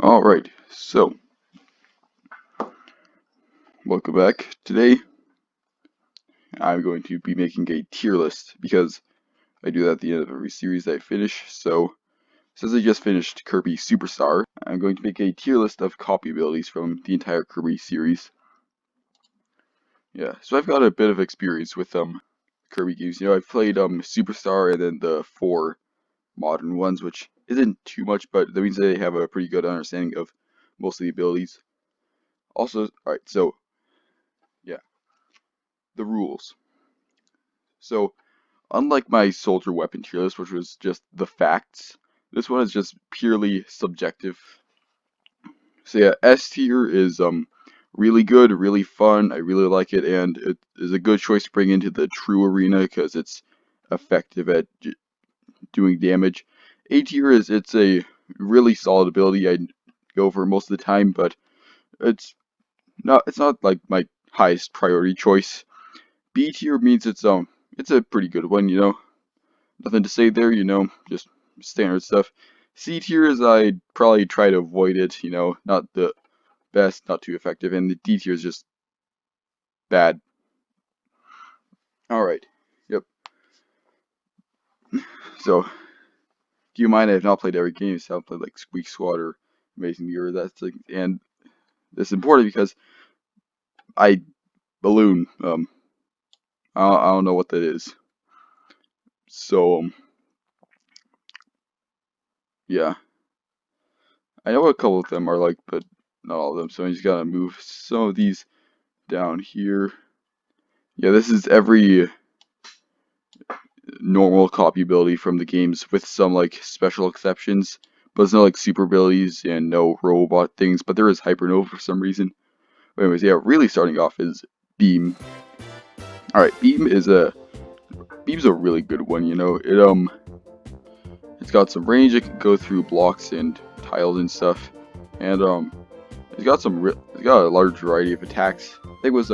Alright, so welcome back. Today I'm going to be making a tier list because I do that at the end of every series that I finish. So since I just finished Kirby Superstar, I'm going to make a tier list of copy abilities from the entire Kirby series. Yeah, so I've got a bit of experience with Kirby games. I've played Superstar and then the 4 modern ones, which isn't too much, but that means I have a pretty good understanding of most of the abilities. Also, alright, so yeah, the rules. So unlike my soldier weapon tier list, which was just the facts, this one is just purely subjective. So yeah, S tier is really good, really fun. I really like it, and it is a good choice to bring into the true arena because it's effective at doing damage. A tier is it's a really solid ability. I go for most of the time, but it's not like my highest priority choice. B tier means it's a pretty good one. Nothing to say there, just standard stuff. C tier is I'd probably try to avoid it, not the best, not too effective, and the D tier is just bad. Alright, yep. So, do you mind I have not played every game, so I've played like Squeak Squad or Amazing Mirror, and it's important because I, Balloon, I don't know what that is. So, yeah. I know a couple of them are like, but not all of them, so I just gotta move some of these down here. Yeah, this is every normal copy ability from the games with some like special exceptions. But there's no like super abilities and no robot things, but there is Hypernova for some reason. But anyways, yeah, really starting off is Beam. Alright, Beam's a really good one. It's got some range, it can go through blocks and tiles and stuff. And it's got a large variety of attacks. I think it was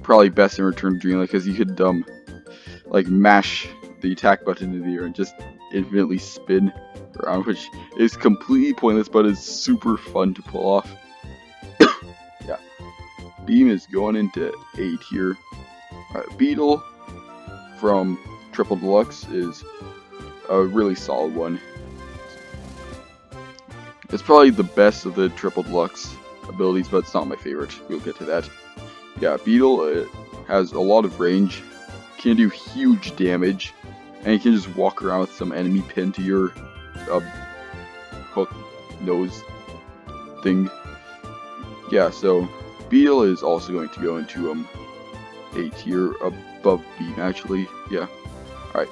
probably best in Return to Dreamland because you could like mash the attack button in the air and just infinitely spin around, which is completely pointless but is super fun to pull off. Yeah, Beam is going into A tier. Beetle from Triple Deluxe is a really solid one. It's probably the best of the Triple Deluxe abilities, but it's not my favorite. We'll get to that. Yeah, Beetle has a lot of range, can do huge damage, and you can just walk around with some enemy pinned to your hook nose thing. Yeah, so Beetle is also going to go into A tier above Beam actually. Yeah. Alright.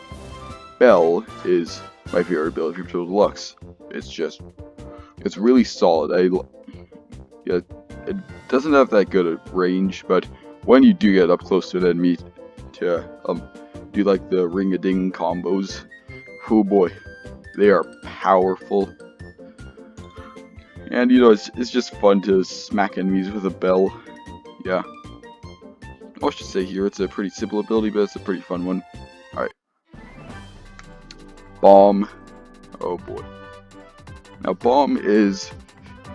Bell is my favorite ability from Triple Deluxe. It's really solid. Yeah, it doesn't have that good a range, but when you do get up close to an enemy to do like the ring-a-ding combos, oh boy, they are powerful. And it's just fun to smack enemies with a bell. Yeah. I should say here it's a pretty simple ability, but it's a pretty fun one. Alright. Bomb. Oh boy. Now Bomb is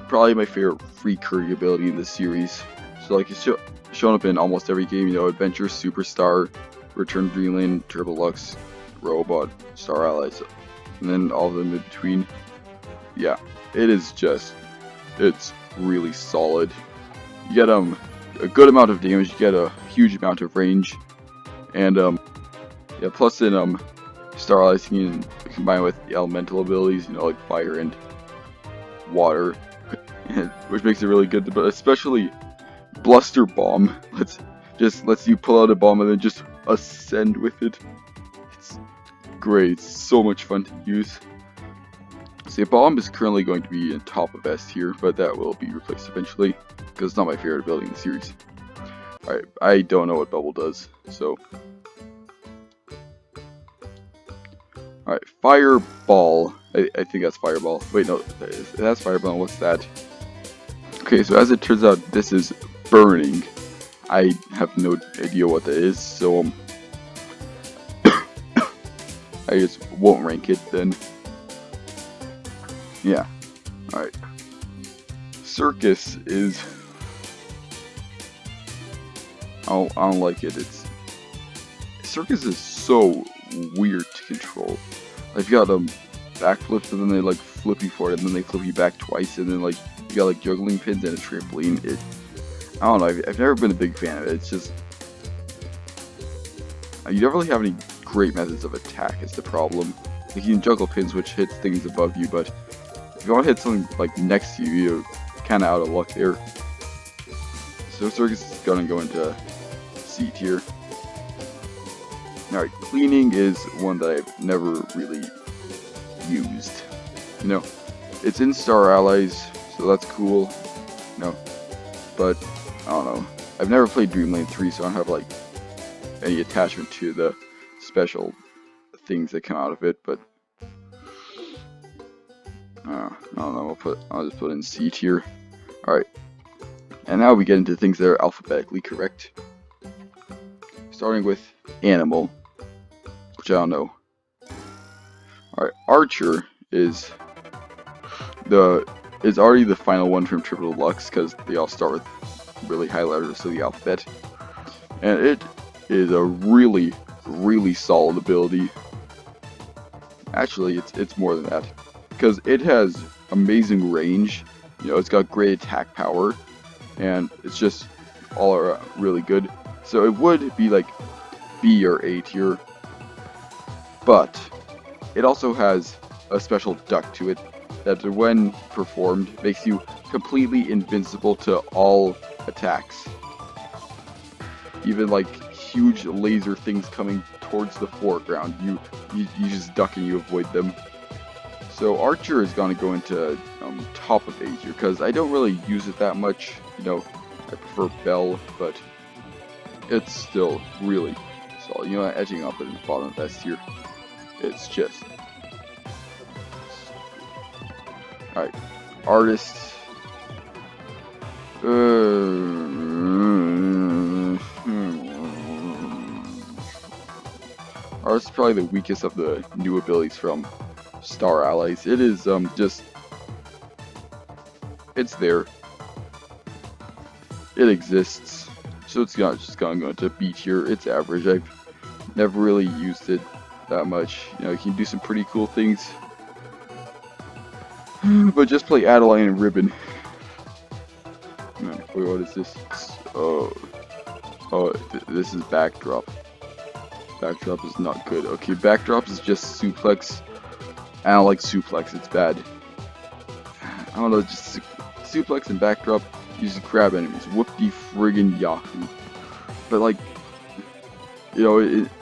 probably my favorite free Kirby ability in this series. So like it's shown up in almost every game, Adventure, Superstar, Return to Dreamland, Triple Deluxe, Robot, Star Allies, and then all of them in between. Yeah, it's really solid. You get a good amount of damage, you get a huge amount of range, and yeah, plus in Star Allies you can combine with the elemental abilities, like fire and water, which makes it really good, but especially Bluster Bomb lets you pull out a bomb and then just ascend with it. It's great, it's so much fun to use. So Bomb is currently going to be in top of S tier, but that will be replaced eventually, because it's not my favorite ability in the series. Alright, I don't know what Bubble does, so... Alright, Fireball. I think that's Fireball. Wait, no, that's Fireball. What's that? Okay, so as it turns out, this is Burning. I have no idea what that is, so I just won't rank it then. Yeah. Alright. Circus is... I don't like it. Circus is so weird to control. Like, you got backflips, and then they like flip you forward, and then they flip you back twice, and then like you got like juggling pins and a trampoline. I don't know. I've never been a big fan of it. It's just you don't really have any great methods of attack. Is the problem. Like, you can juggle pins, which hits things above you, but if you want to hit something like next to you, you're kind of out of luck there. So Circus is gonna go into C tier. Alright, cleaning is one that I've never really used. You know, it's in Star Allies, so that's cool. No, but I don't know. I've never played Dreamland 3, so I don't have like any attachment to the special things that come out of it. But I don't know. I'll just put in C tier. All right, and now we get into things that are alphabetically correct. Starting with animal, which I don't know. Alright, Archer is already the final one from Triple Deluxe, because they all start with really high letters of the alphabet. And it is a really, really solid ability. Actually, it's more than that, because it has amazing range. You know, it's got great attack power, and it's just all around really good. So it would be like B or A tier, but it also has a special duck to it that, when performed, makes you completely invincible to all attacks. Even like huge laser things coming towards the foreground, you just duck and you avoid them. So Archer is gonna go into top of A tier, because I don't really use it that much. You know, I prefer Bell, but it's still really solid. You know, edging up at the bottom of S tier. It's just... Alright, artist. Artist is probably the weakest of the new abilities from Star Allies. It is just... It's there. It exists. So it's just gonna go into B tier. It's average. I've never really used it that much. You know, you can do some pretty cool things. But just play Adeline and Ribbon. Wait, what is this? This is Backdrop. Backdrop is not good. Okay, Backdrop is just suplex. I don't like suplex, it's bad. I don't know, just suplex and Backdrop, you just grab enemies. Whoop-de friggin' yahoo. But like, you know,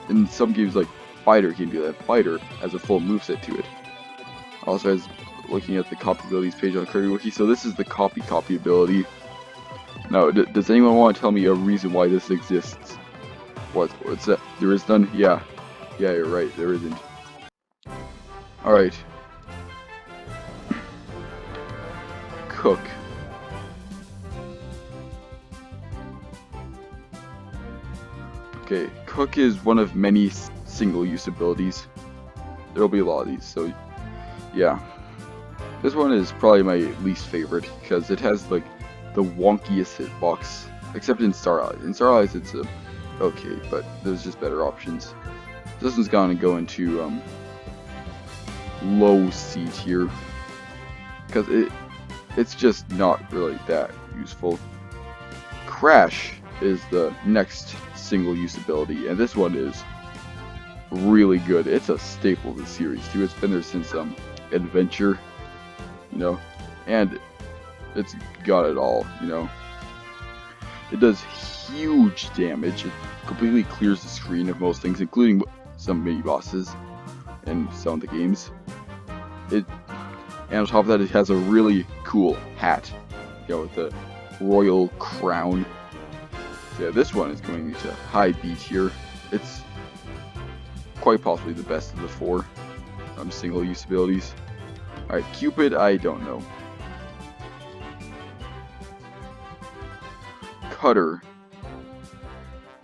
in some games like Fighter can do that. Fighter has a full moveset to it. Also has, looking at the copy abilities page on Kirby Wiki, so this is the copy ability. Now, does anyone want to tell me a reason why this exists? What's that? There is none? Yeah, you're right, there isn't. Alright. Cook. Okay, Cook is one of many single-use abilities. There'll be a lot of these, so yeah. This one is probably my least favorite, because it has like the wonkiest hitbox, except in Star Allies. In Star Allies it's okay, but there's just better options. This one's gonna go into low C tier, because it's just not really that useful. Crash is the next single-use ability, and this one is really good. It's a staple of the series too. It's been there since Adventure, you know, and it's got it all, you know. It does huge damage. It completely clears the screen of most things, including some mini bosses and some of the games. And on top of that, it has a really cool hat, you know, with the royal crown. So yeah, this one is going into high B tier. It's quite possibly the best of the four single-use abilities. Alright, Cupid, I don't know. Cutter.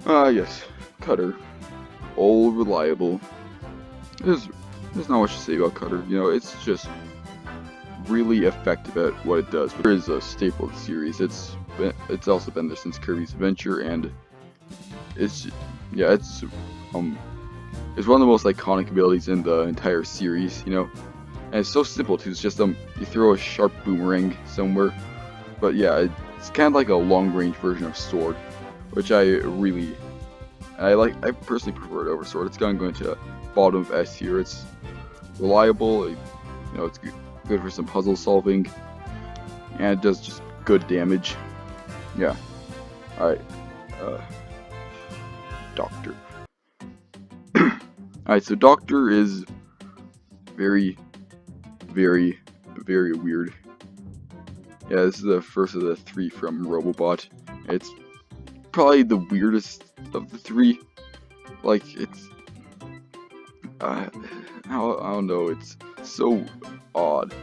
Yes, Cutter. Old, reliable. There's not much to say about Cutter. You know, it's just really effective at what it does. There is a staple of the series. It's also been there since Kirby's Adventure, and it's it's one of the most iconic abilities in the entire series, you know. And it's so simple too. It's just you throw a sharp boomerang somewhere. But yeah, it's kind of like a long-range version of Sword, which I like. I personally prefer it over Sword. It's going to bottom of S here. It's reliable. You know, it's good for some puzzle solving, and it does just good damage. Yeah. All right. Doctor. Alright, so Doctor is very, very, very weird. Yeah, this is the first of the 3 from Robobot. It's probably the weirdest of the 3. Like, it's... I don't know, it's so odd.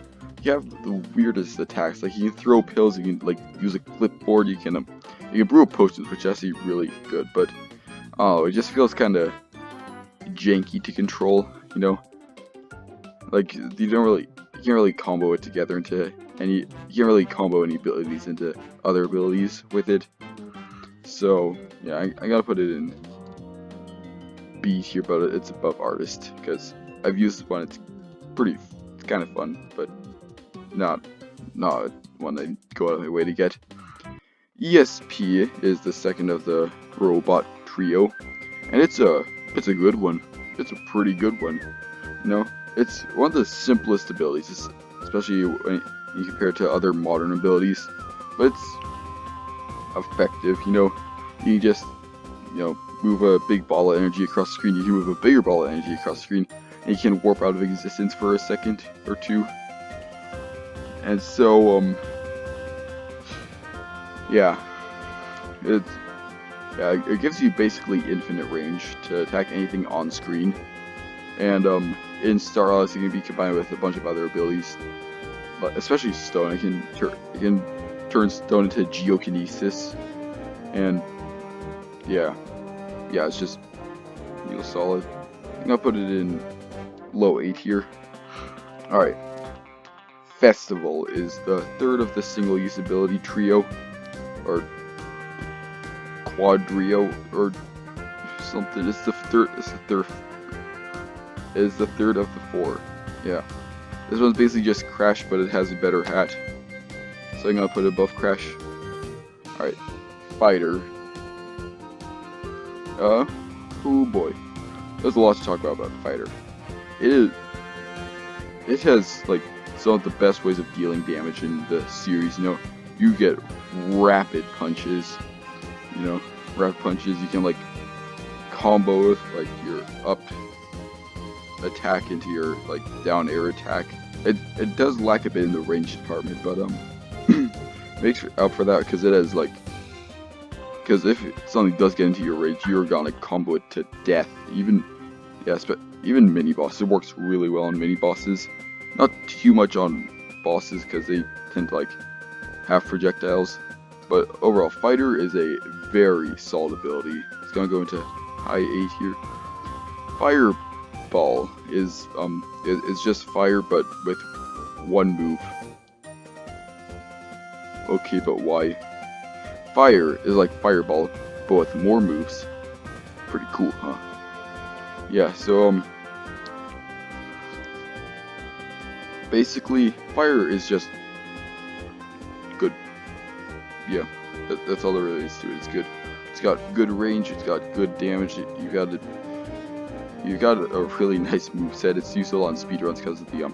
You have the weirdest attacks. Like, you can throw pills, you can, like, use a clipboard, you can brew potions, which is actually really good, but, it just feels kind of janky to control, you know. Like, you can't really combo it together into you can't really combo any abilities into other abilities with it. So yeah, I gotta put it in B here, but it's above Artist because I've used this one. It's kind of fun, but not one I go out of my way to get. ESP is the second of the robot trio, and it's a good one. It's a pretty good one. You know, it's one of the simplest abilities, especially when you compare it to other modern abilities. But it's effective. You know, you just move a big ball of energy across the screen. You can move a bigger ball of energy across the screen, and you can warp out of existence for a second or two. And so, yeah, it gives you basically infinite range to attack anything on screen. And in Star Allies, it can be combined with a bunch of other abilities, especially Stone. It can turn Stone into Geokinesis, and yeah, it's just real solid. I'm gonna put it in low 8 here. All right, Festival is the third of the single-use ability trio, or quadrio, or something. It's the third. Is the third of the 4. Yeah. This one's basically just Crash, but it has a better hat. So I'm gonna put it above Crash. Alright. Fighter. Oh boy. There's a lot to talk about Fighter. It has like some of the best ways of dealing damage in the series, you know. You get rapid punches. You know, rapid punches. You can like combo with like your up attack into your like down air attack. It does lack a bit in the range department, but makes up for that because it has because if something does get into your range, you're gonna combo it to death. Even mini bosses, it works really well on mini bosses. Not too much on bosses because they tend to like have projectiles. But overall, Fighter is a very solid ability. It's gonna go into high 8 here. Fireball is just fire but with one move. Okay, but why? Fire is like Fireball but with more moves. Pretty cool, huh? Yeah, so basically Fire is just good. Yeah, that's all there really is to it. It's good. It's got good range. It's got good damage. You got a really nice moveset. It's used a lot in speedruns because of the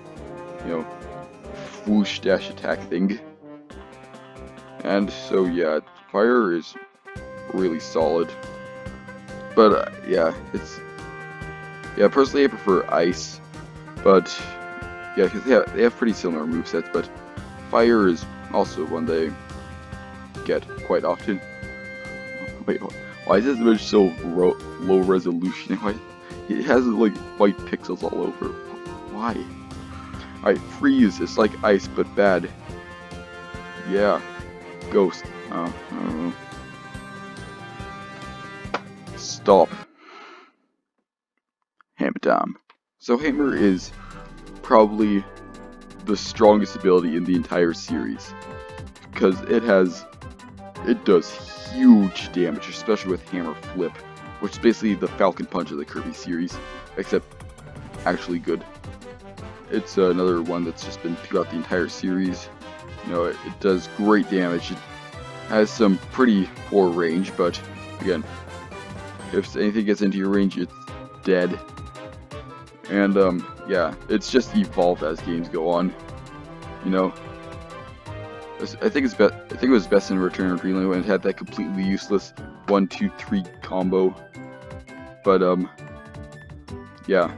whoosh dash attack thing. And so yeah, Fire is really solid. But personally I prefer Ice. But yeah, because they have pretty similar movesets. But Fire is also one they get quite often. Wait, why is this image so low resolution? Why it has like white pixels all over? Why? Alright, Freeze is like Ice but bad. Yeah, Ghost. I don't know. Stop. Hammer time. So Hammer is probably the strongest ability in the entire series, because it does huge damage, especially with Hammer Flip, which is basically the Falcon Punch of the Kirby series, except actually good. It's another one that's just been throughout the entire series. You know, it does great damage. It has some pretty poor range, but again, if anything gets into your range, it's dead. And yeah, it's just evolved as games go on. You know, I think it was best in Return of Dreamland when it had that completely useless 1-2-3 combo. But yeah,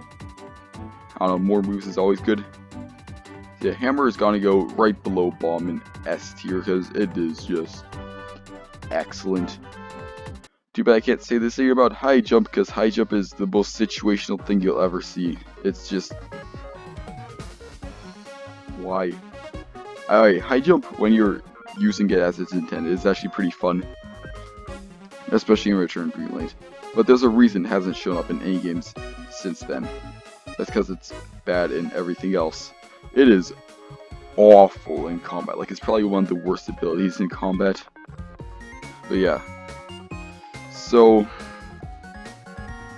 I don't know. More moves is always good. Yeah, Hammer is gonna go right below Bomb in S tier because it is just excellent. Too bad I can't say this thing about High Jump, because High Jump is the most situational thing you'll ever see. It's just... why? Alright, High Jump, when you're using it as it's intended, is actually pretty fun. Especially in Return of Dreamland. But there's a reason it hasn't shown up in any games since then. That's because it's bad in everything else. It is awful in combat. Like, it's probably one of the worst abilities in combat. But yeah. So,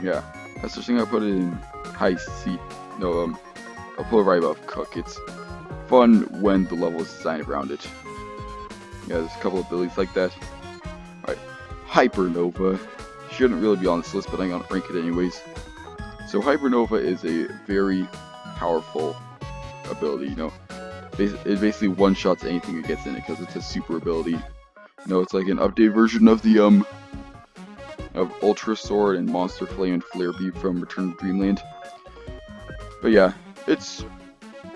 yeah, that's the thing. I put it in high C. No, I'll put it right above Cook. It's fun when the level is designed around it. Yeah, there's a couple of abilities like that. Alright, Hypernova. Shouldn't really be on this list, but I'm gonna rank it anyways. So Hypernova is a very powerful ability, you know. It basically one-shots anything that gets in it because it's a super ability. You know, it's like an updated version of the of Ultra Sword and Monster Flame and Flare Beam from Return of Dreamland. But yeah, I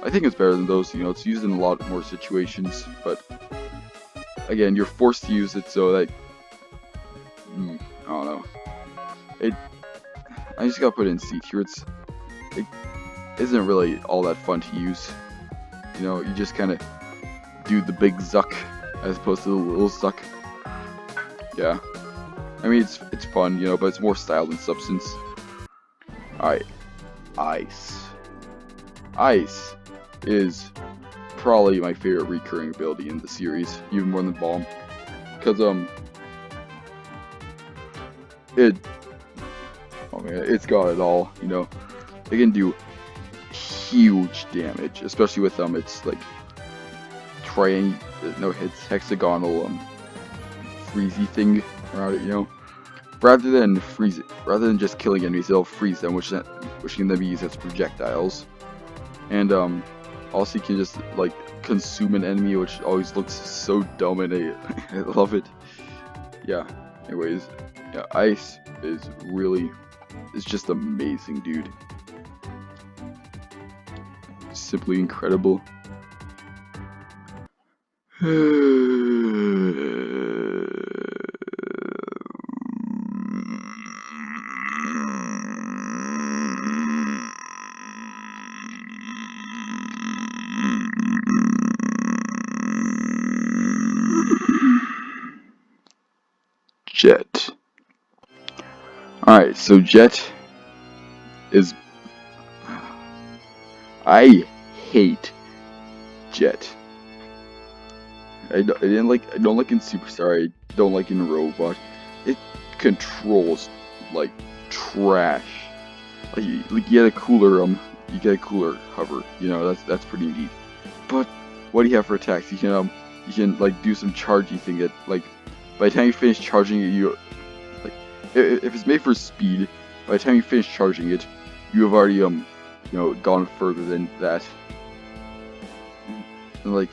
think it's better than those. You know, it's used in a lot more situations, but again, you're forced to use it, so that I don't know. I just gotta put it in C tier. It isn't really all that fun to use. You know, you just kind of do the big zuck as opposed to the little zuck. Yeah. I mean, it's fun, you know, but it's more style than substance. Alright. Ice. Ice is probably my favorite recurring ability in the series, even more than Bomb. Because, it's got it all, you know. It can do huge damage, especially with, it's like, it's hexagonal, freezy thing around it, you know. Rather than just killing enemies, it'll freeze them, which can then be used as projectiles. And also you can just like consume an enemy, which always looks so dumb, and I love it. Yeah. Anyways, yeah, Ice is just amazing, dude. Simply incredible. Jet. Alright, so Jet is... I hate Jet. I don't like in Superstar, I don't like in Robot. It controls like trash. Like you get a cooler hover, you know, that's pretty neat. But what do you have for attacks? You can like do some chargey thing that, like, by the time you finish charging it, like, if it's made for speed, by the time you finish charging it, you have already you know, gone further than that. And like,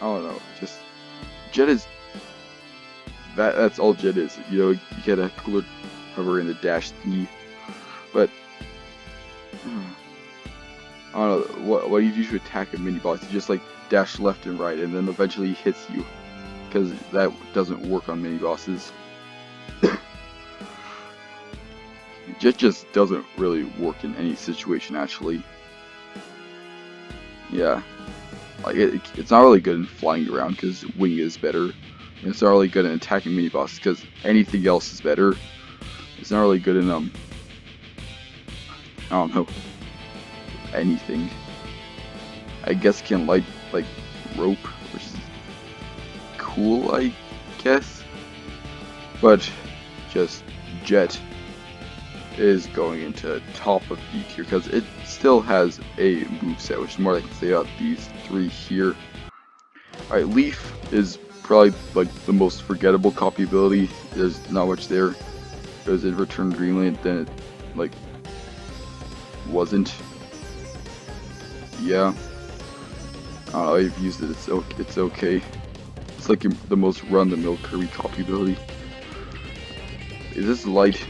I don't know, just Jet is that's all Jet is. You know, you get a cooler hover and a dash thingy, but I don't know, what do you do to attack a mini boss? You just like dash left and right, and then eventually he hits you, because that doesn't work on mini bosses. Jet just doesn't really work in any situation, actually. Yeah, like it's not really good in flying around because wing is better. And it's not really good in attacking mini bosses because anything else is better. It's not really good in I don't know. anything. I guess it can light like rope, which is cool, I guess. But just Jet is going into top of B tier because it still has a moveset, which is more like say out these three here. Alright, Leaf is probably like the most forgettable copy ability. There's not much there. Because it returned Greenland, then it like wasn't. Yeah. I don't know, I've used it, it's okay. It's like the most run-the-mill Kirby copy ability. Is this light?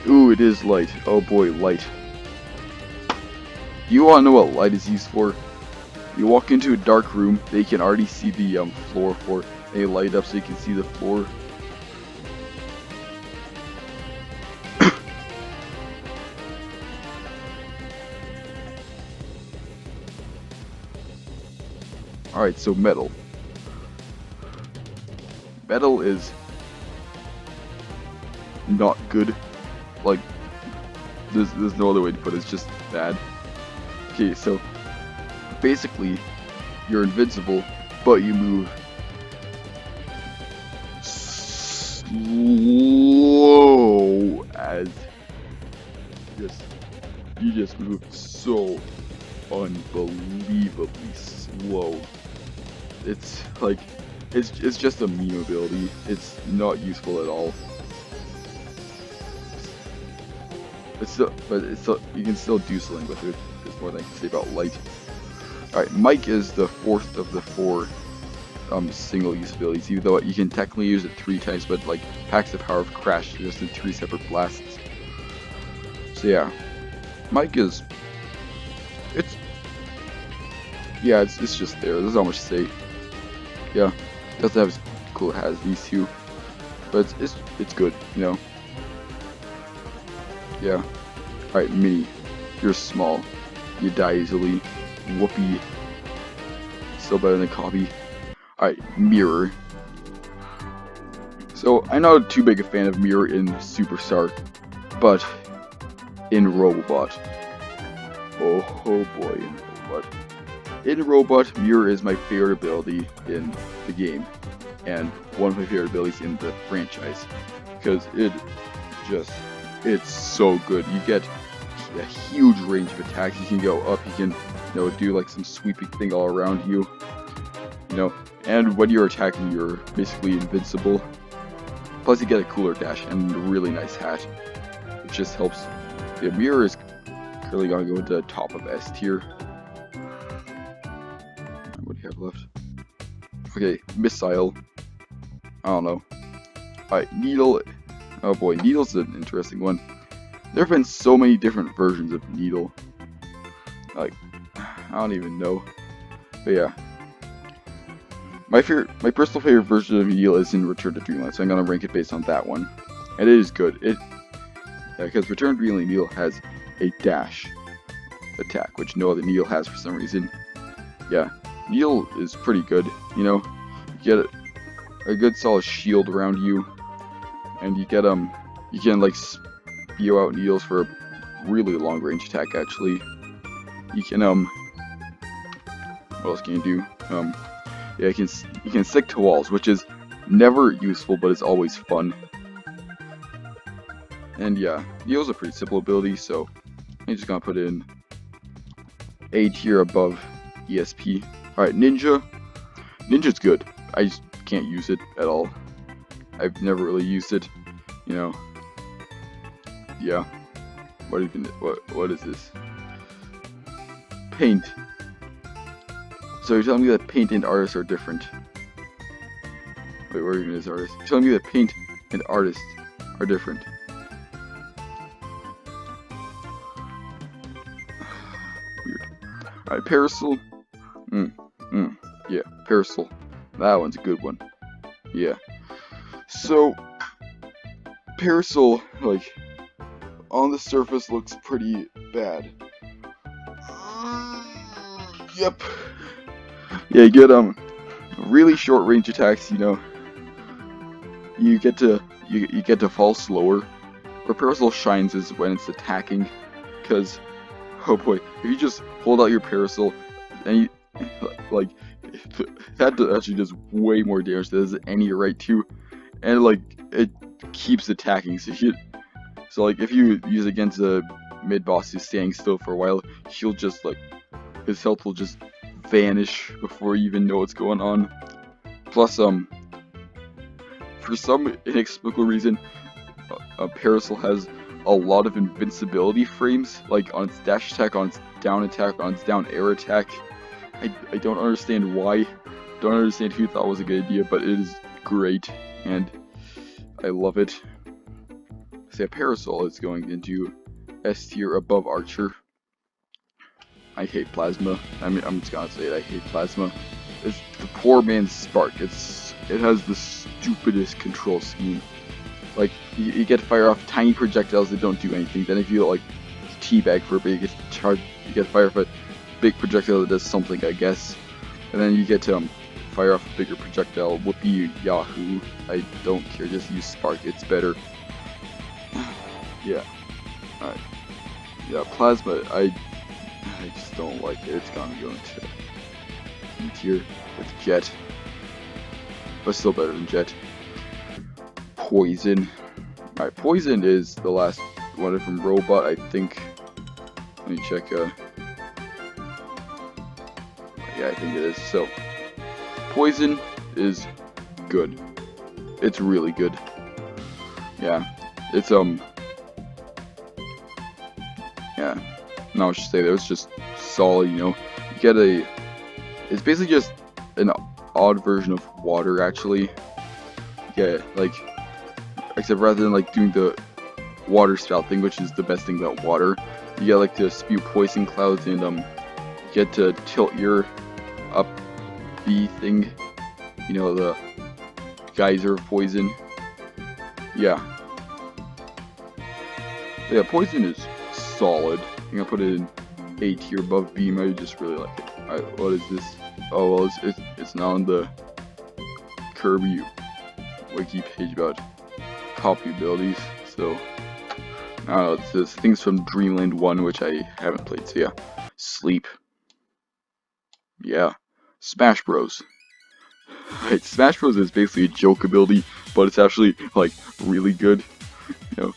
Ooh, it is light. Oh boy, light. Do you want to know what light is used for? You walk into a dark room, they can already see the floor for, and you light up so you can see the floor. Alright, so metal. Metal is not good. Like, there's no other way to put it, it's just bad. Okay, so basically, you're invincible, but you move slow as you just move so unbelievably slow. It's like it's just a meme ability. It's not useful at all. But you can still do something with it. There's more than I can say about light. Alright, Mike is the fourth of the four single use abilities, even though you can technically use it 3 times, but like packs the power of Crash just in 3 separate blasts. So yeah, Mike is it's just there. There's not much to say. Yeah, doesn't have as cool as these two, but it's good, you know. Yeah. Alright, Mini, you're small. You die easily. Whoopee. Still better than Copy. Alright, Mirror. So, I'm not too big a fan of Mirror in Superstar, but in Robobot. Oh boy, in Robobot. In Robot, Mirror is my favorite ability in the game, and one of my favorite abilities in the franchise, because it's so good. You get a huge range of attacks. You can go up, you can, do like some sweeping thing all around you, and when you're attacking, you're basically invincible. Plus, you get a cooler dash and a really nice hat, which just helps. The Mirror is currently gonna go into the top of S tier. What do you have left? Okay, Missile. I don't know. Alright, Needle. Oh boy, Needle's an interesting one. There have been so many different versions of Needle. Like, I don't even know. But yeah. My personal favorite version of Needle is in Return to Dreamland, so I'm gonna rank it based on that one. And it is good. Because Return to Dreamland Needle has a dash attack, which no other Needle has for some reason. Yeah, Needle is pretty good, You get a good solid shield around you, and you get you can like spew out needles for a really long range attack. Actually, you can what else can you do? Yeah, you can stick to walls, which is never useful, but it's always fun. And yeah, Needle's a pretty simple ability, so I'm just gonna put it in A tier above ESP. Alright, Ninja. Ninja's good. I just can't use it at all. I've never really used it, Yeah. What is this? Paint. So you're telling me that paint and artists are different. Wait, where even is artist? You're telling me that paint and artists are different. Weird. Alright, Parasol. Yeah, Parasol. That one's a good one. Yeah. So, Parasol, like, on the surface looks pretty bad. Yep. Yeah, you get really short range attacks, You get to fall slower, where Parasol shines is when it's attacking, because, oh boy, if you just hold out your Parasol, and you, like, that actually does way more damage than it has any right to, and like, it keeps attacking, so like, if you use it against a mid-boss who's standing still for a while, he'll just, like, his health will just vanish before you even know what's going on. Plus, for some inexplicable reason, Parasol has a lot of invincibility frames, like on its dash attack, on its down attack, on its down air attack. I don't understand why, don't understand who thought it was a good idea, but it is great, and I love it. So yeah, Parasol is going into S tier above Archer. I hate Plasma. I mean, I'm just gonna say it, I hate Plasma. It's the poor man's Spark. It has the stupidest control scheme. Like, you get to fire off tiny projectiles that don't do anything. Then if you like teabag for a bit, you get to fire off a big projectile that does something, I guess. And then you get to fire off a bigger projectile. Whoopee yahoo! I don't care. Just use Spark. It's better. Yeah. Alright. Yeah, Plasma. I just don't like it. It's gonna go into E tier with Jet, but still better than Jet. Poison. Alright, Poison is the last one from Robot, I think. Let me check. Yeah, I think it is. So, Poison is good. It's really good. Yeah, it's yeah. No, I should say that it's just solid. You know, you get a. It's basically just an odd version of water, actually. Yeah, like. Except rather than like doing the water spout thing, which is the best thing about water, you get like to spew poison clouds and you get to tilt your up B thing, you know, the geyser of poison. Yeah. Yeah, Poison is solid. I'm gonna put it in A tier above Beam. I just really like it. Alright, what is this? Oh well, it's now on the Kirby wiki page about copy abilities, so I don't know, it says things from Dreamland 1, which I haven't played, so yeah. Sleep. Yeah. Smash Bros. Right, Smash Bros is basically a joke ability, but it's actually, like, really good. You know,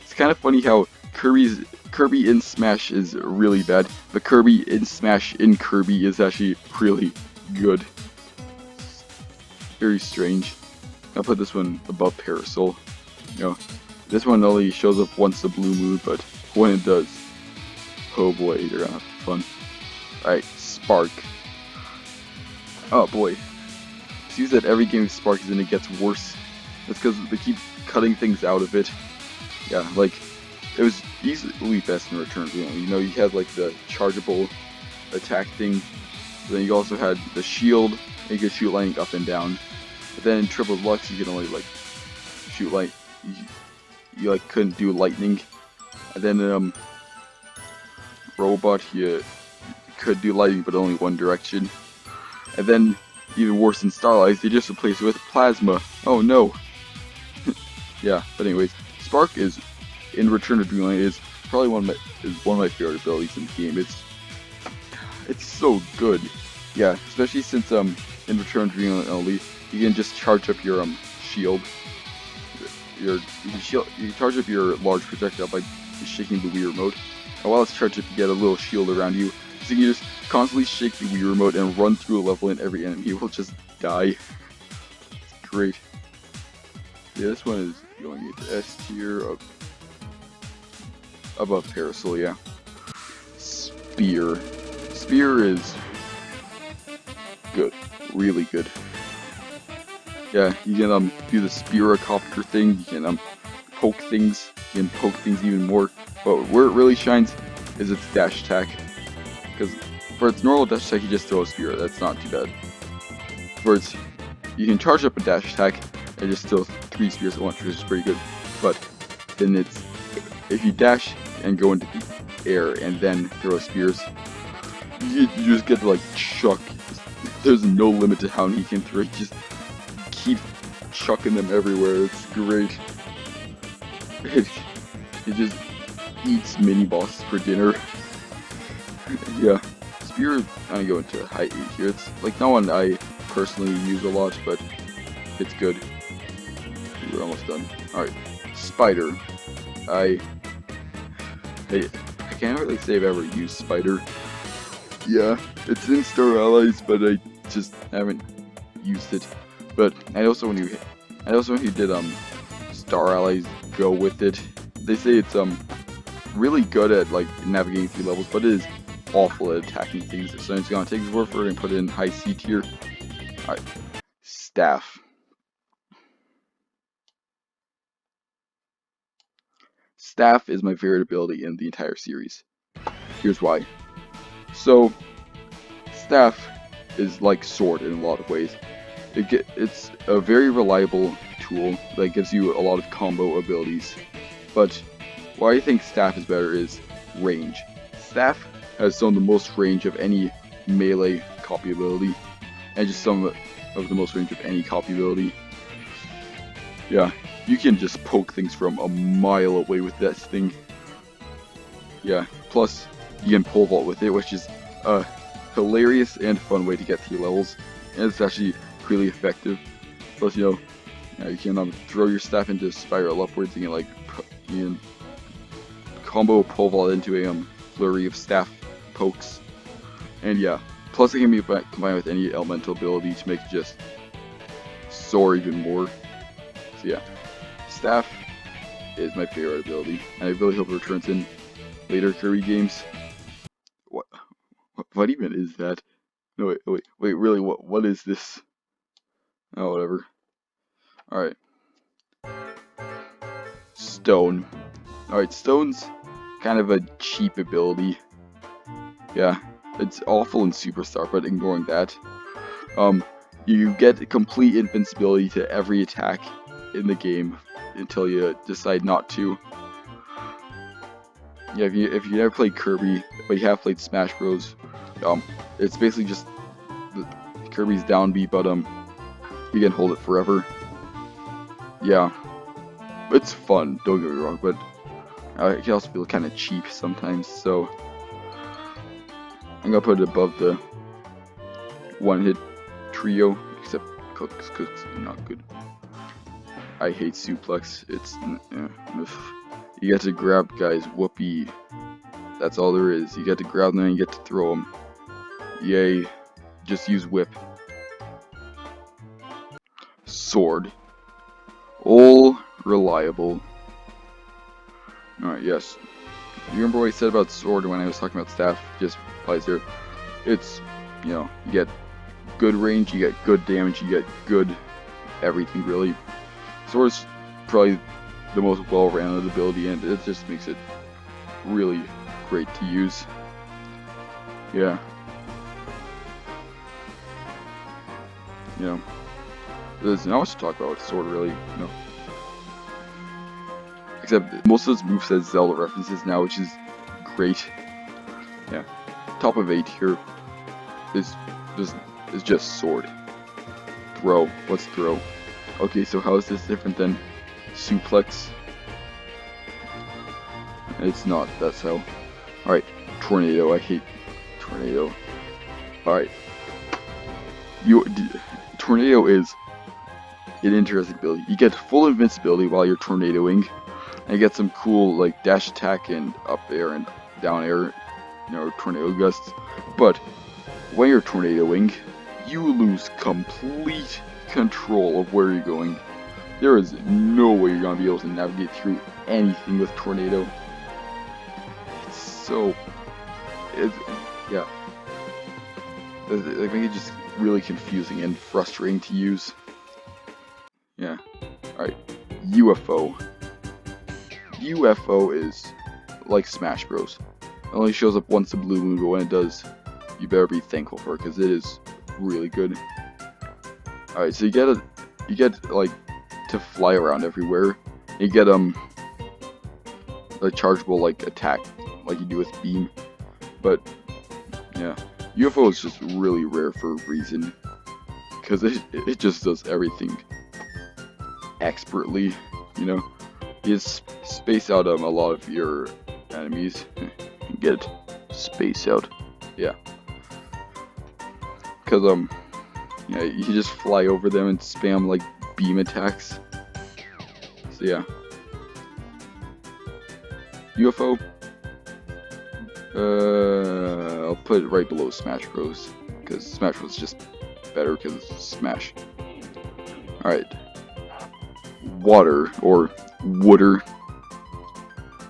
it's kind of funny how Kirby in Smash is really bad, but Kirby in Smash in Kirby is actually really good. Very strange. I'll put this one above Parasol. You know, this one only shows up once the blue moon, but when it does, oh boy, you're gonna have fun. Alright, Spark. Oh boy. It seems that every game Spark is in, it gets worse. That's because they keep cutting things out of it. Yeah, like, it was easily best in Return. You know, you had like the chargeable attack thing, then you also had the shield, and you could shoot lightning up and down. But then in Triple Lux, you can only like shoot light. You like couldn't do lightning. And then Robot, you could do lightning, but only one direction. And then even worse in Starlight, they just replaced it with Plasma. Oh no. Yeah. But anyways, Spark is in Return to Dreamland is probably one of my favorite abilities in the game. It's so good. Yeah, especially since in Return to Dreamland only, you can just charge up your shield. You can charge up your large projectile by shaking the Wii remote. And while it's charged up, you get a little shield around you, so you can just constantly shake the Wii remote and run through a level, and every enemy will just die. It's great. Yeah, this one is going into S tier above Parasol. Yeah. Spear. Spear is good, really good. Yeah, you can do the Spearocopter thing, you can poke things, you can poke things even more, but where it really shines is its dash attack, because for its normal dash attack you just throw a spear, that's not too bad. For its, you can charge up a dash attack and just throw 3 spears at once, which is pretty good, but then it's, if you dash and go into the air and then throw spears, you just get to like chuck, there's no limit to how many you can throw, you just keep chucking them everywhere. It's great. It, it just eats mini bosses for dinner. Yeah, Spear, I go into high 8 here. It's like not one I personally use a lot, but it's good. We're almost done. Alright, Spider. I can't really say I've ever used Spider. Yeah, it's in Star Allies, but I just haven't used it. But I also when you did Star Allies go with it, they say it's really good at like navigating through levels, but it is awful at attacking things. So I'm just gonna take his word for it and put it in high C tier. Alright. Staff. Staff is my favorite ability in the entire series. Here's why. So, Staff is like Sword in a lot of ways. It's a very reliable tool that gives you a lot of combo abilities. But why I think Staff is better is range. Staff has some of the most range of any melee copy ability, and just some of the most range of any copy ability. Yeah, you can just poke things from a mile away with that thing. Yeah, plus you can pole vault with it, which is a hilarious and fun way to get through levels, and it's actually really effective. Plus, you can throw your staff into spiral upwards and you can combo pole vault into a flurry of staff pokes, and yeah, plus it can be combined with any elemental ability to make it just soar even more. So yeah, Staff is my favorite ability, and I really hope it returns in later Kirby games. What even is that? No, wait, really, what is this? Oh, whatever. Alright. Stone. Alright, Stone's kind of a cheap ability. Yeah, it's awful in Superstar, but ignoring that. You get complete invincibility to every attack in the game until you decide not to. Yeah, if you never played Kirby, but you have played Smash Bros, it's basically just Kirby's down B, but you can hold it forever. Yeah, it's fun, don't get me wrong, but it can also feel kind of cheap sometimes, so I'm gonna put it above the one-hit trio, except Cook's not good. I hate Suplex. It's you get to grab guys. Whoopee. That's all there is. You get to grab them and you get to throw them. Yay. Just use whip. Sword. All reliable. Alright, yes. You remember what I said about sword when I was talking about staff? Just applies here. It's, you get good range, you get good damage, you get good everything really. Sword is probably the most well-rounded ability, and it just makes it really great to use. Yeah. There's not much to talk about with Sword, really. Except most of those moves has Zelda references now, which is great. Yeah. Top of 8 here is just Sword. Throw. What's throw? Okay, so how is this different than Suplex? It's not, that's how. Alright, Tornado, I hate Tornado. Alright. Tornado is an interesting ability. You get full invincibility while you're tornadoing, and you get some cool like dash attack and up air and down air, tornado gusts. But when you're tornadoing, you lose complete control of where you're going. There is no way you're gonna be able to navigate through anything with Tornado. Yeah. It makes it just really confusing and frustrating to use. Yeah. Alright. UFO. UFO is like Smash Bros. It only shows up once a blue moon, but when it does, you better be thankful for it, because it is really good. Alright, so you get like to fly around everywhere. You get a chargeable like attack like you do with beam. But yeah, UFO is just really rare for a reason, because it just does everything expertly. You You space out a lot of your enemies. Get it? Space out. Yeah. Cause yeah, you can just fly over them and spam like beam attacks. So yeah. UFO. I'll put it right below Smash Bros. Because Smash Bros is just better because it's Smash. Alright. Water, or water.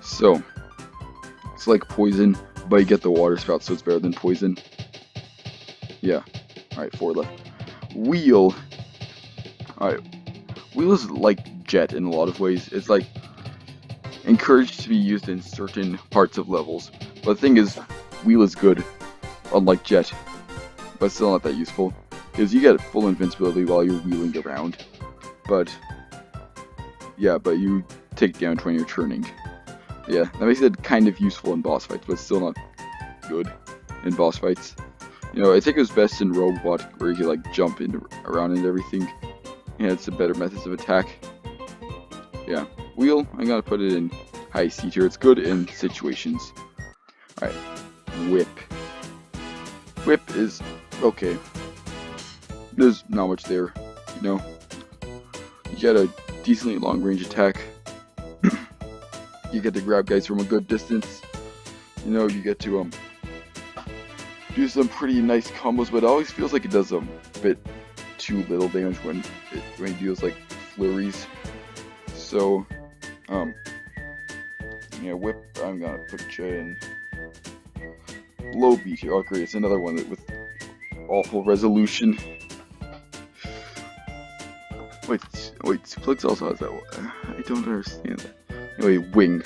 So, it's like poison, but you get the water spout, so it's better than poison. Yeah. Alright, 4 left. Wheel. Alright. Wheel is like Jet in a lot of ways. It's like encouraged to be used in certain parts of levels. But the thing is, Wheel is good, unlike Jet, but still not that useful. Because you get full invincibility while you're wheeling around. But, yeah, but you take damage when you're turning. Yeah, that makes it kind of useful in boss fights, but still not good in boss fights. You know, I think it was best in Robot, where you can like jump around and everything. Yeah, it's a better methods of attack. Yeah, Wheel, I'm gonna put it in high C tier. It's good in situations. Alright, Whip. Whip is okay. There's not much there, you know. You get a decently long range attack. You get to grab guys from a good distance. You know, you get to do some pretty nice combos, but it always feels like it does a bit too little damage when it deals like flurries. So, yeah, Whip, I'm gonna put you in low B tier. Oh great, it's another one with awful resolution. Wait, Suplex also has that one. I don't understand that. Anyway, Wing.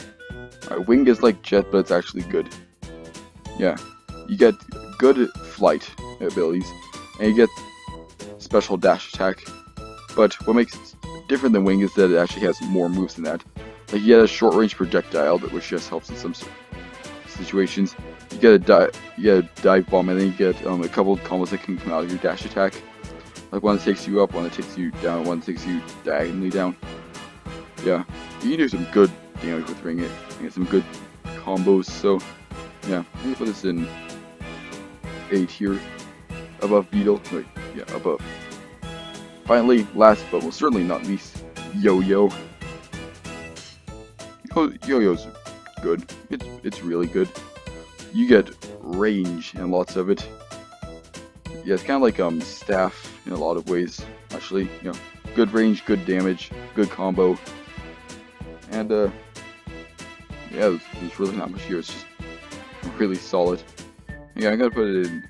Alright, Wing is like Jet, but it's actually good. Yeah, you get good flight abilities, and you get special dash attack. But what makes it different than Wing is that it actually has more moves than that. Like you get a short range projectile, but which just helps in some situations. You get a dive bomb, and then you get a couple of combos that can come out of your dash attack. Like one that takes you up, one that takes you down, one that takes you diagonally down. Yeah, you can do some good damage with Ring It. You get some good combos. So yeah, let me put this in A tier, above Beetle. Wait, yeah, above. Finally, last but most certainly not least, Yo-Yo. Yo-Yo's good. It's really good. You get range and lots of it. Yeah, it's kind of like Staff in a lot of ways. Actually, you know, good range, good damage, good combo, and yeah, there's really not much here. It's just really solid. Yeah, I'm gonna put it in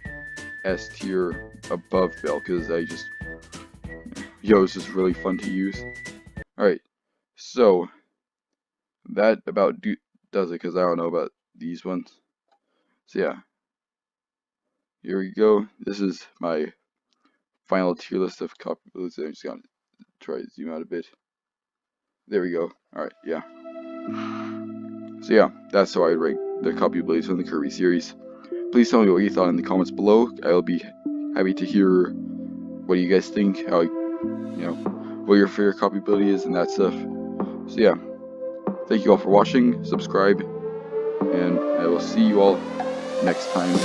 S tier above Bell because Yo is just really fun to use. Alright, so that about does it because I don't know about these ones. So yeah, here we go. This is my final tier list of copy abilities. I'm just gonna try to zoom out a bit. There we go. Alright, yeah. So yeah, that's how I rank the copy abilities from the Kirby series. Please tell me what you thought in the comments below. I'll be happy to hear what you guys think, how, you know, what your favorite copy ability is and that stuff. So yeah, thank you all for watching, subscribe, and I will see you all next time.